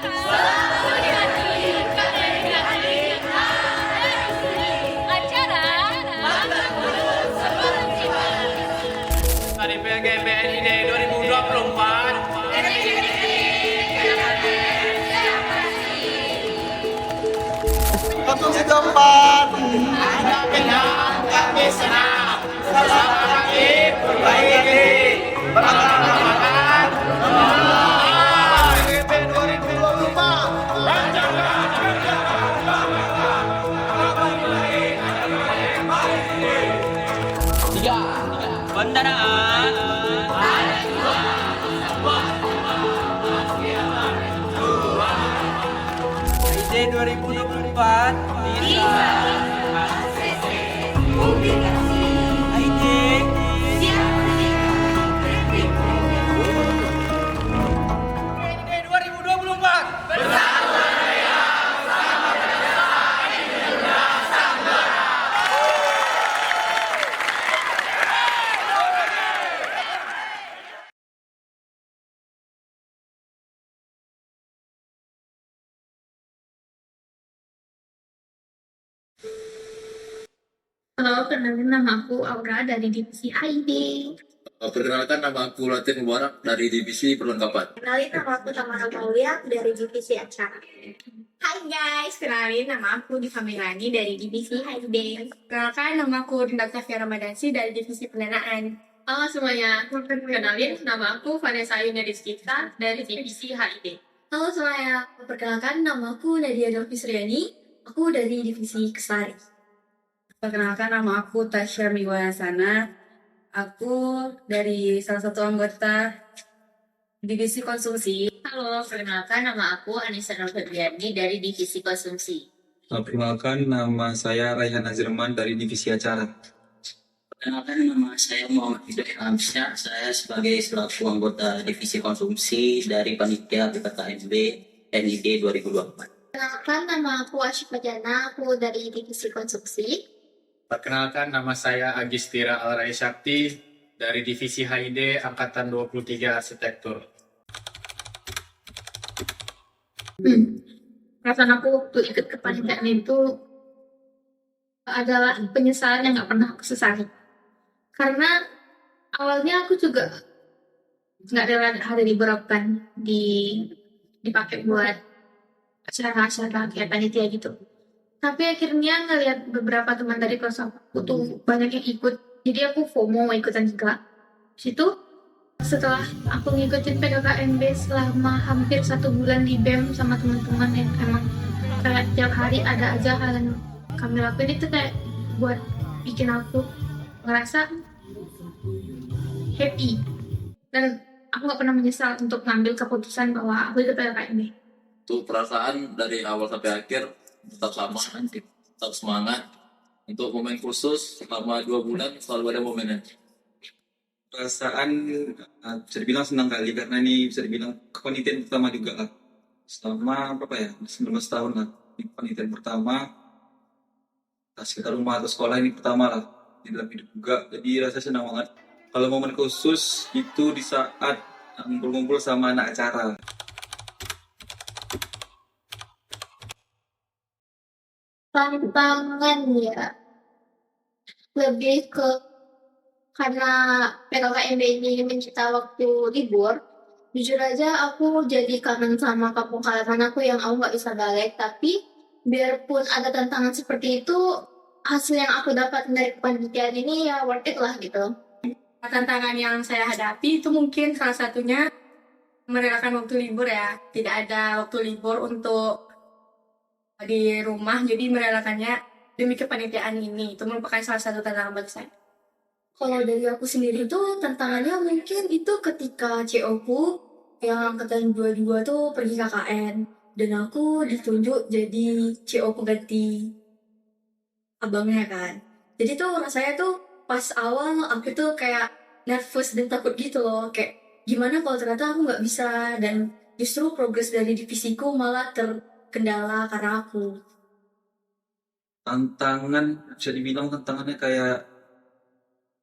Dari PGBNID 2024. Untuk si keempat, Anda menang, kami senang. Bersama kami perbaiki diri. Berlangganan. PGB 2024. Pendanaan. ID 2024 bisa. ID ID 2024. Halo, kenalin nama aku Aura dari divisi ID. Perkenalkan, nama aku Latin Mubarak dari divisi perlengkapan. Kenalin nama aku Tamara Maulia dari divisi acara. Hai guys, kenalin nama aku Diva Melani dari divisi HID. Kenalkan nama aku Rinda Tafia Ramadansi dari divisi pendanaan. Halo semuanya, kenalin nama aku Vanessa Ayunia Rizkita dari divisi HID. Halo semuanya, perkenalkan nama aku Nadia Delvis Riani, aku dari divisi Kesari. Perkenalkan, nama aku Tasya Miwayasana. Aku dari salah satu anggota divisi konsumsi. Halo, perkenalkan nama aku Anissa Nur Febriani dari divisi konsumsi. Perkenalkan, nama saya Raihan Azirman dari divisi acara. Perkenalkan, nama saya Muhammad Hidayat Hamsyah. Saya sebagai selaku anggota divisi konsumsi dari panitia BPKMB NID 2024. Perkenalkan nama aku Asyifa Jana, aku dari divisi konsumsi. Perkenalkan, nama saya Agistira Alrai Syakti dari divisi HID Angkatan 23 Arsitektur. Perasaan aku waktu ikut kepanitiaan itu adalah penyesalan yang gak pernah aku sesali. Karena awalnya aku juga gak rela hari libur aku kan dipakai buat acara-acara kayak panitia gitu. Tapi akhirnya ngeliat beberapa teman dari kelas aku tuh banyak yang ikut. Jadi aku FOMO mau ikutan juga. Situ setelah aku ngikutin PKKMB selama hampir 1 bulan di BEM sama teman-teman yang emang kayak tiap hari ada aja hal yang kami lakuin, itu kayak buat bikin aku ngerasa happy. Dan aku gak pernah menyesal untuk ngambil keputusan bahwa aku ikut PKKMB. Itu perasaan dari awal sampai akhir tetap sama, tetap semangat. Untuk momen khusus selama 2 bulan selalu ada momennya. Perasaan bisa dibilang senang kali karena ini bisa dibilang kepanitiaan pertama juga lah. Selama berapa ya? 19 tahun lah. Ini kepanitiaan pertama. Sekitar rumah atau sekolah ini pertama lah di dalam hidup juga. Jadi rasa senang banget. Kalau momen khusus itu di saat ngumpul-ngumpul sama anak acara. Tantangan ya, lebih ke karena PKKMB ini mencipta waktu libur. Jujur aja aku jadi kangen sama kampung halaman aku yang aku nggak bisa balik. Tapi biarpun ada tantangan seperti itu, hasil yang aku dapat dari kepanitiaan ini ya worth it lah gitu. Tantangan yang saya hadapi itu mungkin salah satunya merelakan waktu libur ya. Tidak ada waktu libur untuk di rumah, jadi merelakannya demi kepanitiaan ini. Itu merupakan salah satu tantangan bagi saya. Kalau dari aku sendiri tuh tantangannya mungkin itu ketika CO ku yang angkatan 22 tuh pergi KKN dan aku ditunjuk jadi CO pengganti abangnya kan. Jadi tuh rasanya tuh pas awal aku tuh kayak nervous dan takut gitu loh, kayak gimana kalau ternyata aku nggak bisa, dan justru progres dari divisiku malah terkendala karena aku. Tantangan, bisa dibilang tantangannya kayak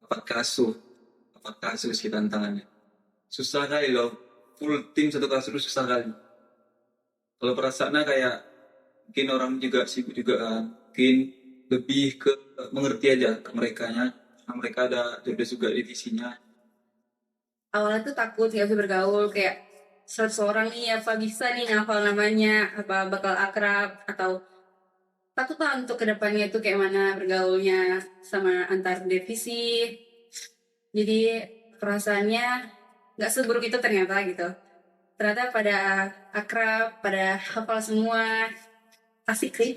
empat kasus sih tantangannya. Susah kali loh, full tim satu kasus itu susah kali. Kalau perasaannya kayak mungkin orang juga sibuk juga kan. Mungkin lebih ke mengerti aja ke merekanya. Nah, mereka ada jodoh juga divisinya. Awalnya tuh takut nggak bisa bergaul, kayak 100 orang nih apa bisa nih ngafal namanya, apa bakal akrab, atau takut lah untuk kedepannya itu kayak mana bergaulnya sama antar divisi. Jadi perasaannya nggak seburuk itu ternyata gitu. Ternyata pada akrab, pada hafal semua, asik sih.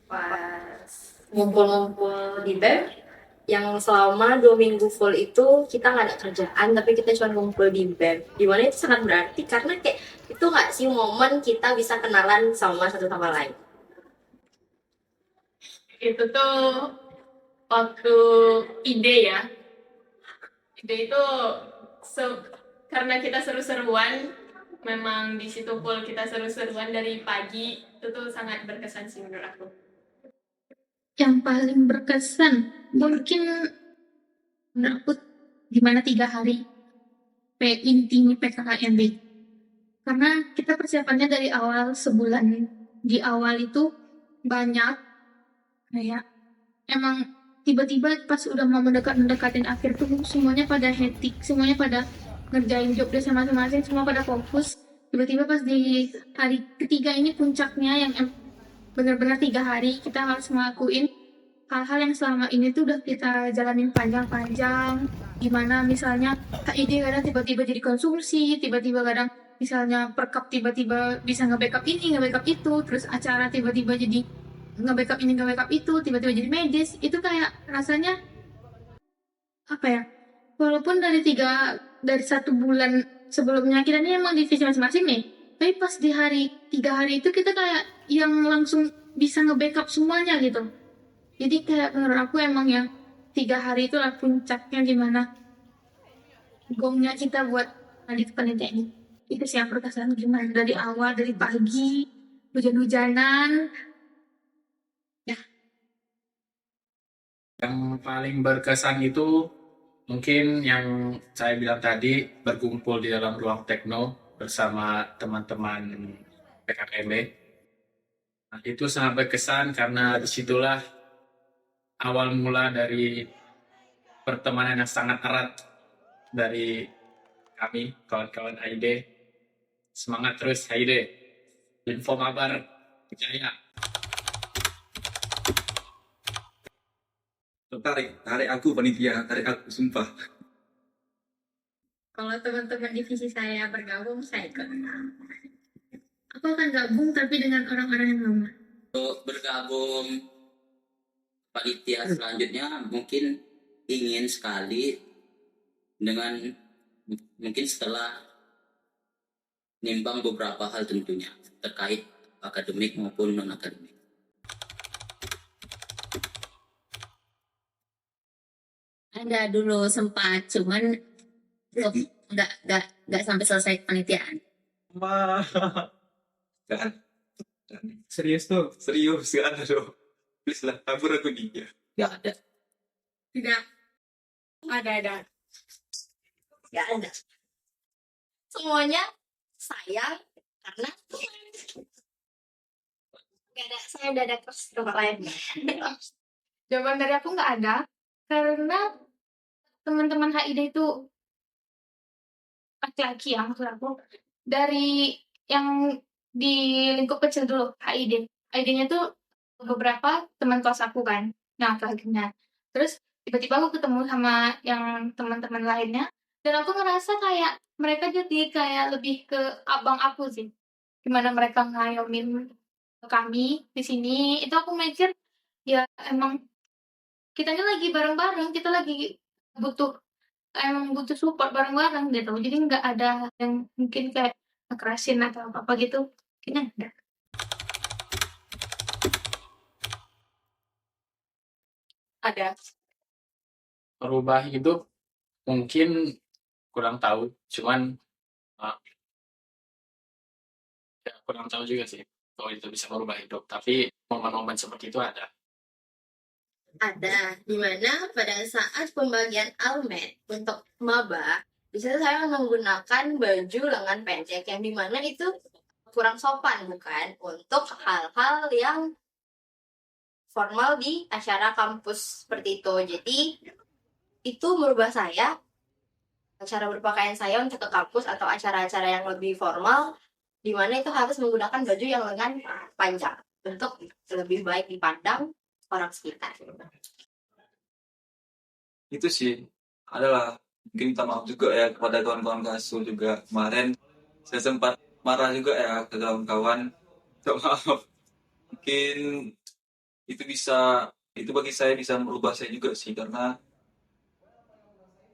Pas ngumpul-ngumpul di BEM, yang selama 2 minggu full itu kita nggak ada kerjaan, tapi kita cuma ngumpul di BEM. Dimana itu sangat berarti karena kayak itu nggak sih momen kita bisa kenalan sama satu sama lain. Itu tuh waktu ide ya. Ide itu karena kita seru-seruan, memang di situ full kita seru-seruan dari pagi, itu tuh sangat berkesan sih menurut aku. Yang paling berkesan mungkin menurut aku gimana 3 hari inti PKKMB, karena kita persiapannya dari awal sebulan. Di awal itu banyak kayak emang tiba-tiba pas udah mau mendekatin akhir tuh semuanya pada hektik, semuanya pada ngerjain job desk masing-masing, semua pada fokus. Tiba-tiba pas di hari ketiga ini puncaknya yang benar-benar 3 hari kita harus ngelakuin hal-hal yang selama ini tuh udah kita jalanin panjang-panjang. Gimana misalnya HID kadang tiba-tiba jadi konsumsi, tiba-tiba kadang misalnya perkap tiba-tiba bisa nge-backup ini, nge-backup itu, terus acara tiba-tiba jadi nge-backup ini, nge-backup itu, tiba-tiba jadi medis. Itu kayak rasanya apa ya, walaupun dari 1 bulan sebelumnya kita ini emang divisi masing-masing nih, tapi pas di 3 hari itu kita kayak yang langsung bisa nge-backup semuanya gitu. Jadi kayak menurut aku emang yang 3 hari itulah puncaknya, gimana gongnya kita buat lanjut penelitian ini. Itu sih yang berkesan, gimana dari awal, dari pagi hujan-hujanan. Yang paling berkesan itu mungkin yang saya bilang tadi, berkumpul di dalam ruang tekno bersama teman-teman PKKMB. Nah, itu sangat berkesan karena disitulah awal mula dari pertemanan yang sangat erat dari kami, kawan-kawan HID. Semangat terus HID. Info mabar jaya. Tarik aku panitia, tarik aku sumpah. Kalau teman-teman divisi saya bergabung, saya ikut. Aku akan gabung tapi dengan orang-orang yang lama. Untuk bergabung panitia selanjutnya mungkin ingin sekali dengan mungkin setelah nimbang beberapa hal tentunya terkait akademik maupun non akademik. Ada dulu sempat, cuman nggak sampai selesai panitiaan. Wah. Kan? Serius tuh? Serius, gak ada dong. Please lah, tabur aku dia. Nggak ada. Tidak. Ada. Nggak ada. Semuanya sayang karena nggak ada, saya udah ada terus tempat lain. Jawaban dari aku nggak ada, karena teman-teman HID itu laki-laki ya, maksud aku. Dari yang di lingkup kecil dulu, HID. HID-nya tuh beberapa teman kelas aku kan, yang laki-lakinya. Terus tiba-tiba aku ketemu sama yang teman-teman lainnya, dan aku ngerasa kayak mereka jadi kayak lebih ke abang aku sih. Gimana mereka ngayomin kami di sini, itu aku mikir ya emang kita ini lagi bareng-bareng, kita lagi butuh support bareng-bareng gitu. Jadi nggak ada yang mungkin kayak ngekerasin atau apa gitu. Kayaknya enggak. Ada. Merubah hidup mungkin kurang tahu, cuman ya kurang tahu juga sih kalau itu bisa merubah hidup, tapi momen-momen seperti itu ada. Ada, dimana pada saat pembagian almet untuk maba Di situ saya menggunakan baju lengan pendek yang dimana itu kurang sopan bukan untuk hal-hal yang formal di acara kampus seperti itu. Jadi itu merubah saya, cara berpakaian saya untuk ke kampus atau acara-acara yang lebih formal, di mana itu harus menggunakan baju yang lengan panjang untuk lebih baik dipandang orang sekitar. Itu sih adalah mungkin minta maaf juga ya kepada kawan-kawan Kasul juga. Kemarin saya sempat marah juga ya ke kawan-kawan. Minta maaf. Mungkin itu bagi saya bisa merubah saya juga sih, karena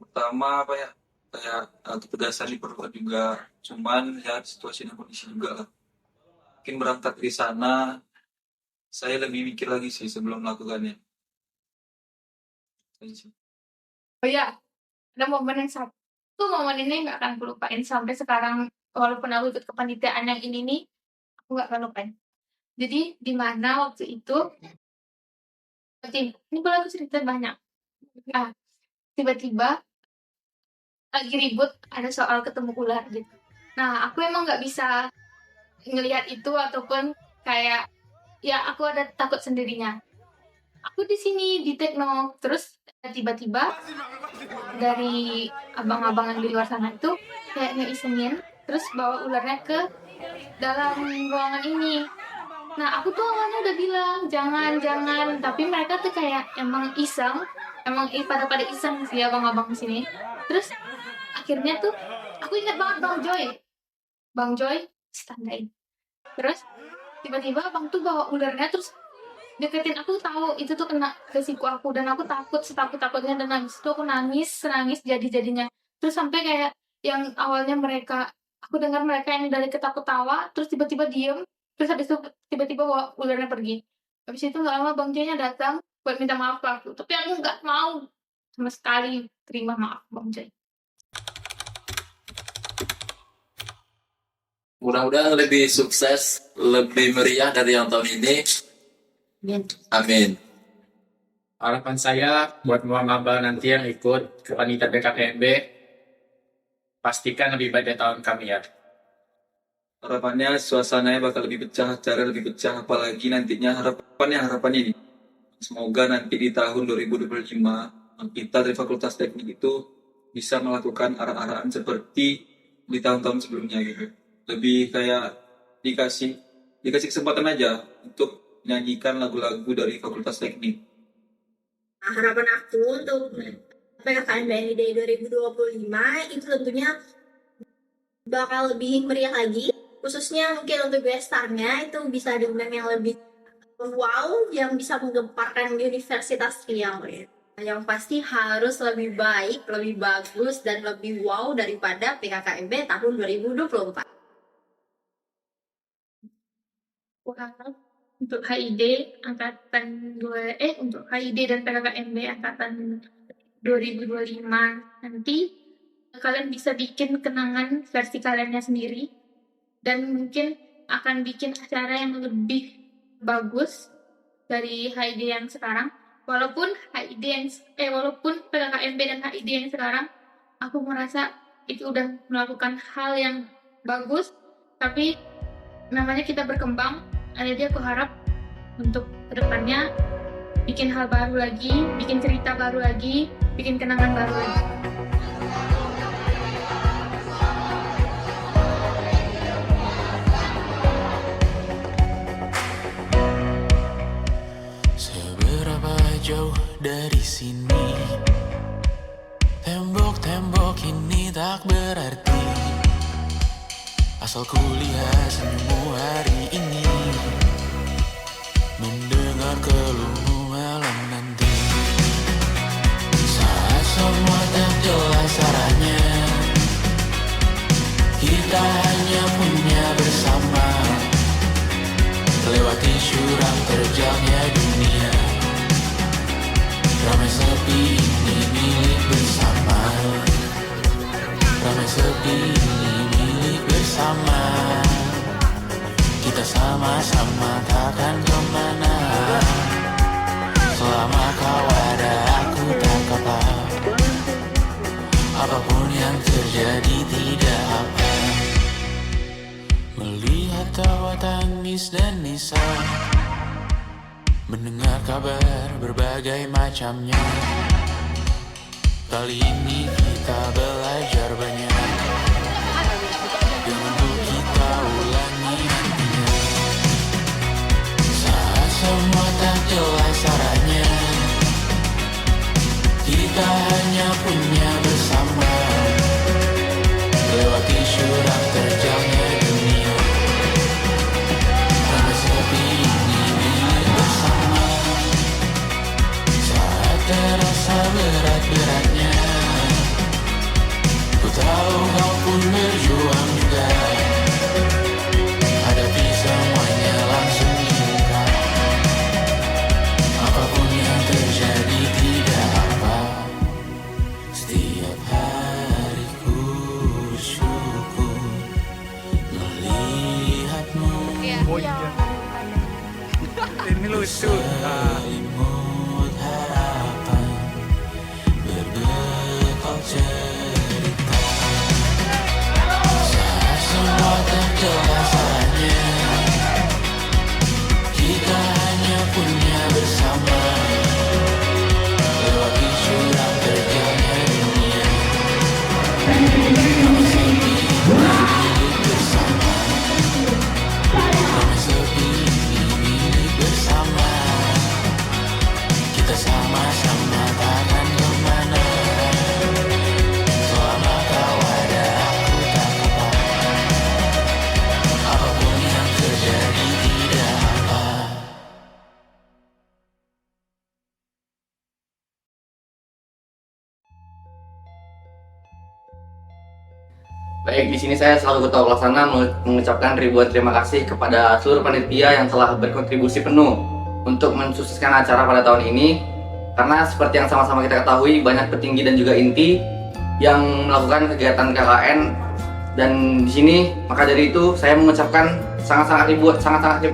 pertama apa ya, kayak ketegasan diperlukan juga, cuman ya situasi dan kondisi juga lah. Mungkin berangkat di sana saya lebih mikir lagi sih sebelum melakukannya. Itu sih. Oh ya, ada momen yang satu momen ini nggak akan aku lupain sampai sekarang, walaupun aku ikut kepanitiaan yang ini nih, aku nggak akan lupain. Jadi di mana waktu itu, ini kalau aku cerita banyak. Nah, tiba-tiba lagi ribut ada soal ketemu ular gitu. Nah, aku emang nggak bisa ngelihat itu ataupun kayak ya aku ada takut sendirinya. Aku di sini di Tekno, terus tiba-tiba dari abang-abang yang di luar sana itu kayak ngeisengin, terus bawa ularnya ke dalam ruangan ini. Nah, aku tuh awalnya udah bilang jangan, tapi mereka tuh kayak emang iseng, emang pada iseng sih abang-abang sini. Terus akhirnya tuh aku ingat banget Bang Joy standain. Terus tiba-tiba abang tuh bawa ularnya terus deketin aku, tahu itu tuh kena ke siku aku dan aku takut setakut-takutnya, dan nangis tuh aku nangis jadi-jadinya. Terus sampai kayak yang awalnya aku dengar mereka yang dari ketawa terus tiba-tiba diem, terus habis itu tiba-tiba bawa ularnya pergi. Habis itu nggak lama Bang Joy-nya datang buat minta maaf ke aku, tapi aku nggak mau sama sekali terima maaf Bang Joy. Mudah-mudahan lebih sukses, lebih meriah dari yang tahun ini. Amin. Harapan saya buat maba nanti yang ikut ke panitia BKKMB, pastikan lebih baik dari tahun kami ya. Harapannya suasananya bakal lebih pecah, cara lebih pecah, apalagi nantinya harapannya ini. Semoga nanti di tahun 2025 kita dari Fakultas Teknik itu bisa melakukan arah-arahan seperti di tahun-tahun sebelumnya gitu. Lebih kayak dikasih kesempatan aja untuk nyanyikan lagu-lagu dari Fakultas Teknik. Nah, harapan aku untuk PKKMB NID 2025 itu tentunya bakal lebih meriah lagi, khususnya mungkin untuk gestarnya itu bisa diundang yang lebih wow, yang bisa menggemparkan Universitas Riau ya. Yang pasti harus lebih baik, lebih bagus, dan lebih wow daripada PKKMB tahun 2024. Untuk HID angkatan untuk HID dan PKKMB angkatan 2025 nanti kalian bisa bikin kenangan versi kaliannya sendiri, dan mungkin akan bikin acara yang lebih bagus dari HID yang sekarang. Walaupun PKKMB dan HID yang sekarang aku merasa itu udah melakukan hal yang bagus, tapi namanya kita berkembang. Jadi aku harap untuk kedepannya bikin hal baru lagi, bikin cerita baru lagi, bikin kenangan baru lagi. Seberapa jauh dari sini, tembok-tembok ini tak berarti, asal kulihat senyummu hari ini, mendengar keluhmu malam nanti. Saat semua tak jelas arahnya, kita hanya punya bersama, lewati syurang terjangnya dunia. Ramai sepi ini milik bersama, ramai sepi ini milik bersama. Kita sama-sama takkan kemana, selama kau ada aku tak apa. Apapun yang terjadi tidak apa. Melihat tawa tangis dan nisa, mendengar kabar berbagai macamnya. Kali ini kita belajar banyak yang untuk kita ulangi nantinya. Saat semua tak jelas arahnya, kita hanya punya bersama, lewati syurang terjalnya dunia. Ramai sepi ini milik bersama. Saat terasa berat-beratnya, ku tahu kau pun berjuang juga. Hadapi semuanya langsung dibuka. Apapun yang terjadi tidak apa. Setiap hari ku bersyukur melihatmu. Ini lucu. Selimut harapan berbekal cerita. Saat semua terjelas arahnya, kita hanya punya bersama, lewati syurang terjalnya dunia. Ramai sepi milik bersama, ramai sepi milik bersama. Kita sama-sama takkan kemana, selama kau ada aku tak apa. Apapun yang terjadi tidak apa. Baik, di sini saya selaku Ketua Pelaksana mengucapkan ribuan terima kasih kepada seluruh panitia yang telah berkontribusi penuh untuk mensukseskan acara pada tahun ini. Karena seperti yang sama-sama kita ketahui, banyak petinggi dan juga inti yang melakukan kegiatan KKN, dan di sini maka dari itu saya mengucapkan sangat-sangat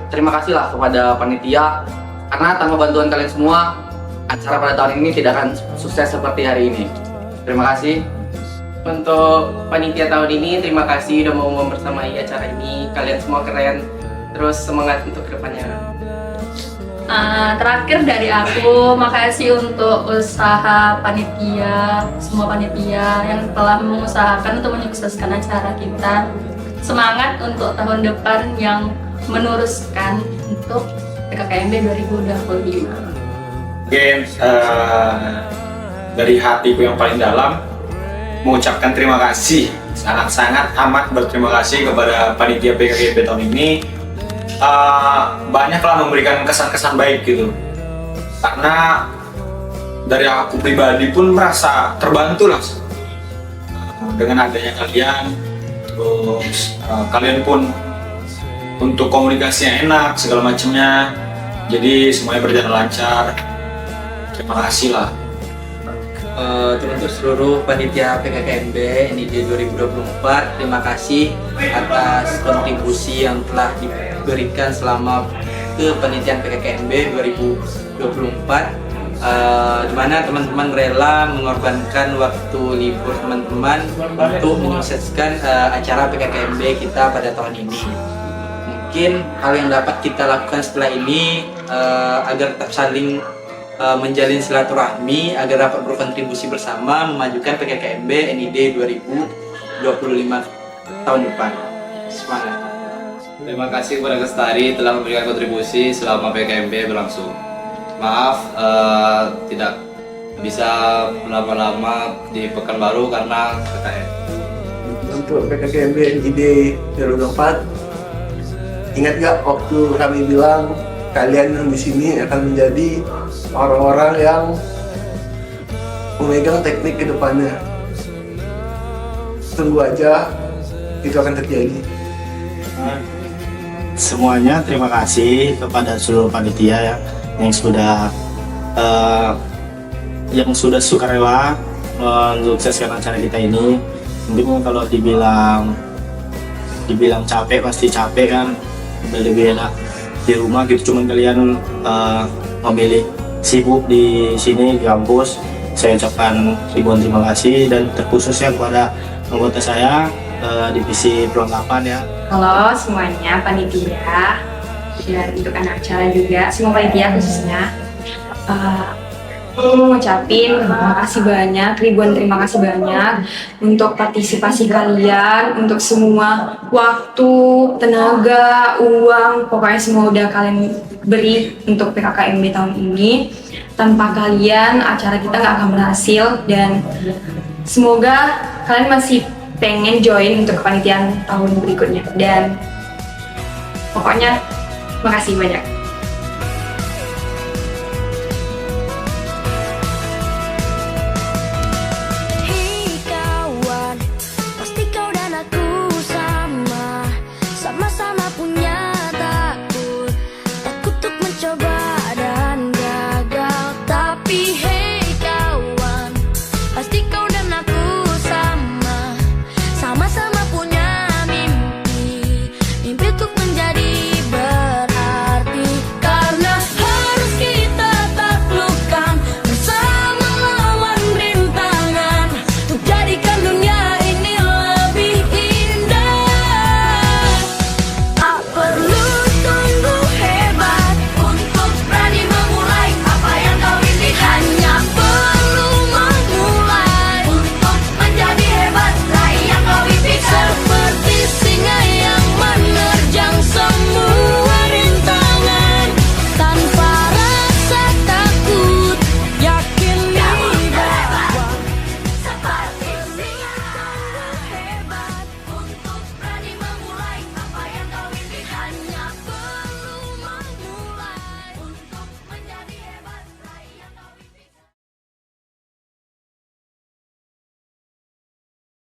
terima kasih lah kepada panitia, karena tanpa bantuan kalian semua acara pada tahun ini tidak akan sukses seperti hari ini. Terima kasih. Untuk panitia tahun ini, terima kasih udah mau membersamai acara ini. Kalian semua keren, terus semangat untuk kedepannya. Terakhir dari aku, makasih untuk usaha panitia, semua panitia yang telah mengusahakan untuk menyukseskan acara kita. Semangat untuk tahun depan yang meneruskan untuk PKKMB 2025. Oke, dari hatiku yang paling dalam mengucapkan terima kasih, sangat-sangat amat berterima kasih kepada panitia PKKMB tahun ini. Banyaklah memberikan kesan-kesan baik gitu, karena dari aku pribadi pun merasa terbantu lah dengan adanya kalian. Terus kalian pun untuk komunikasinya enak, segala macamnya, jadi semuanya berjalan lancar. Terima kasih lah. Untuk seluruh panitia PKKMB NID 2024, terima kasih atas kontribusi yang telah diberikan selama kepanitiaan PKKMB 2024, di mana teman-teman rela mengorbankan waktu libur teman-teman untuk menyukseskan acara PKKMB kita pada tahun ini. Mungkin hal yang dapat kita lakukan setelah ini agar tetap saling menjalin silaturahmi, agar dapat berkontribusi bersama memajukan PKKMB NID 2025 tahun depan. Semangat. Terima kasih kepada Kestari telah memberikan kontribusi selama PKKMB berlangsung. Maaf tidak bisa lama-lama di Pekanbaru karena PKKM. Untuk PKKMB NID 2024, ingat gak waktu kami bilang kalian yang di sini akan menjadi orang-orang yang memegang teknik ke depannya. Tunggu aja, itu akan terjadi. Semuanya terima kasih kepada seluruh panitia yang sudah sukarela mensukseskan acara kita ini. Mungkin kalau dibilang capek, pasti capek kan, lebih enak di rumah gitu. Cuman kalian memilih sibuk di sini di kampus. Saya ucapkan ribuan terima kasih, dan terkhususnya kepada anggota saya divisi perlengkapan ya. Halo semuanya, panitia dan untuk anak acara juga, semua panitia khususnya. Aku mau ngucapin terima kasih banyak, ribuan terima kasih banyak untuk partisipasi kalian, untuk semua waktu, tenaga, uang, pokoknya semua udah kalian beri untuk PKKMB tahun ini. Tanpa kalian acara kita nggak akan berhasil, dan semoga kalian masih pengen join untuk kepanitiaan tahun berikutnya. Dan pokoknya makasih banyak. Hei kawan, pasti kau dan aku